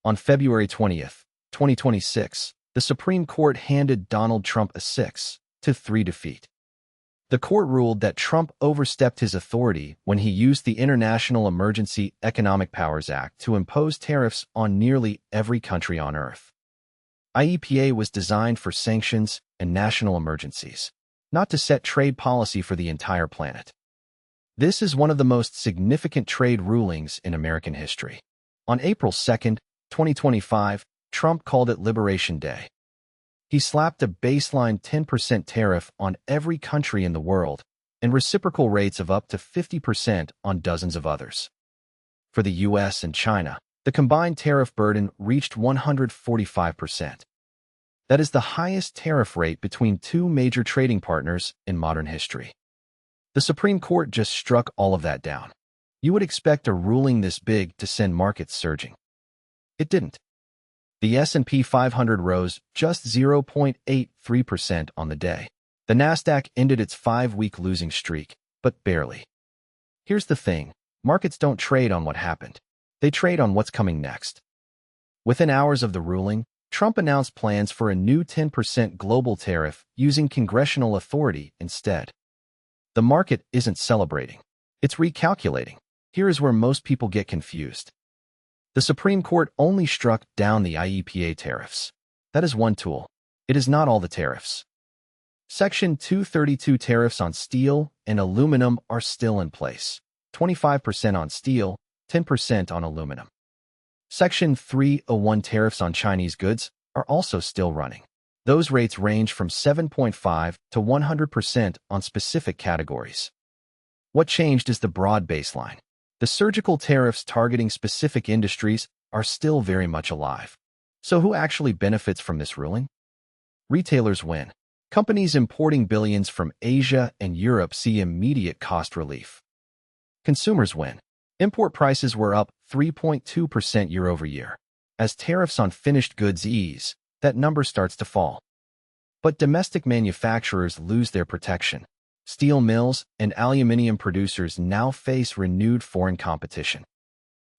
On February 20th, 2026, the Supreme Court handed Donald Trump a 6-3 defeat. The court ruled that Trump overstepped his authority when he used the International Emergency Economic Powers Act to impose tariffs on nearly every country on Earth. IEEPA was designed for sanctions and national emergencies, not to set trade policy for the entire planet. This is one of the most significant trade rulings in American history. On April 2nd, 2025, Trump called it Liberation Day. He slapped a baseline 10% tariff on every country in the world and reciprocal rates of up to 50% on dozens of others. For the US and China, the combined tariff burden reached 145%. That is the highest tariff rate between two major trading partners in modern history. The Supreme Court just struck all of that down. You would expect a ruling this big to send markets surging. It didn't. The S&P 500 rose just 0.83% on the day. The Nasdaq ended its 5-week losing streak, but barely. Here's the thing. Markets don't trade on what happened. They trade on what's coming next. Within hours of the ruling, Trump announced plans for a new 10% global tariff using congressional authority instead. The market isn't celebrating. It's recalculating. Here is where most people get confused. The Supreme Court only struck down the IEEPA tariffs. That is one tool. It is not all the tariffs. Section 232 tariffs on steel and aluminum are still in place. 25% on steel, 10% on aluminum. Section 301 tariffs on Chinese goods are also still running. Those rates range from 7.5% to 100% on specific categories. What changed is the broad baseline. The surgical tariffs targeting specific industries are still very much alive. So who actually benefits from this ruling? Retailers win. Companies importing billions from Asia and Europe see immediate cost relief. Consumers win. Import prices were up 3.2% year-over-year. As tariffs on finished goods ease, that number starts to fall. But domestic manufacturers lose their protection. Steel mills and aluminum producers now face renewed foreign competition.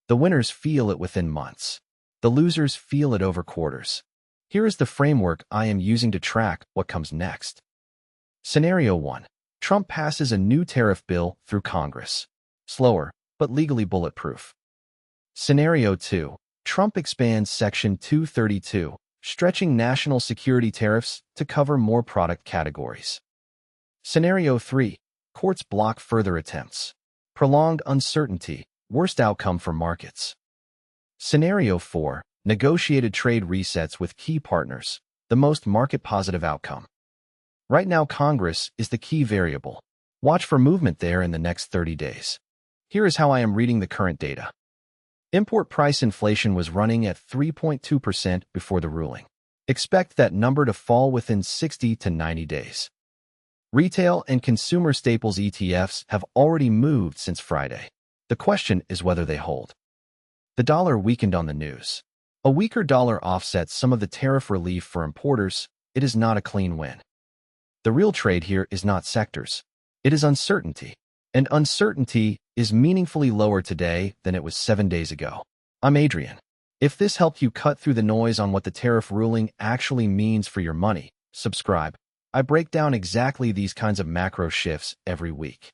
The winners feel it within months. The losers feel it over quarters. Here is the framework I am using to track what comes next. Scenario 1. Trump passes a new tariff bill through Congress. Slower, but legally bulletproof. Scenario 2. Trump expands Section 232, stretching national security tariffs to cover more product categories. Scenario 3. Courts block further attempts. Prolonged uncertainty, worst outcome for markets. Scenario 4. Negotiated trade resets with key partners, the most market-positive outcome. Right now, Congress is the key variable. Watch for movement there in the next 30 days. Here is how I am reading the current data. Import price inflation was running at 3.2% before the ruling. Expect that number to fall within 60 to 90 days. Retail and consumer staples ETFs have already moved since Friday. The question is whether they hold. The dollar weakened on the news. A weaker dollar offsets some of the tariff relief for importers. It is not a clean win. The real trade here is not sectors. It is uncertainty. And uncertainty is meaningfully lower today than it was 7 days ago. I'm Adrian. If this helped you cut through the noise on what the tariff ruling actually means for your money, subscribe. I break down exactly these kinds of macro shifts every week.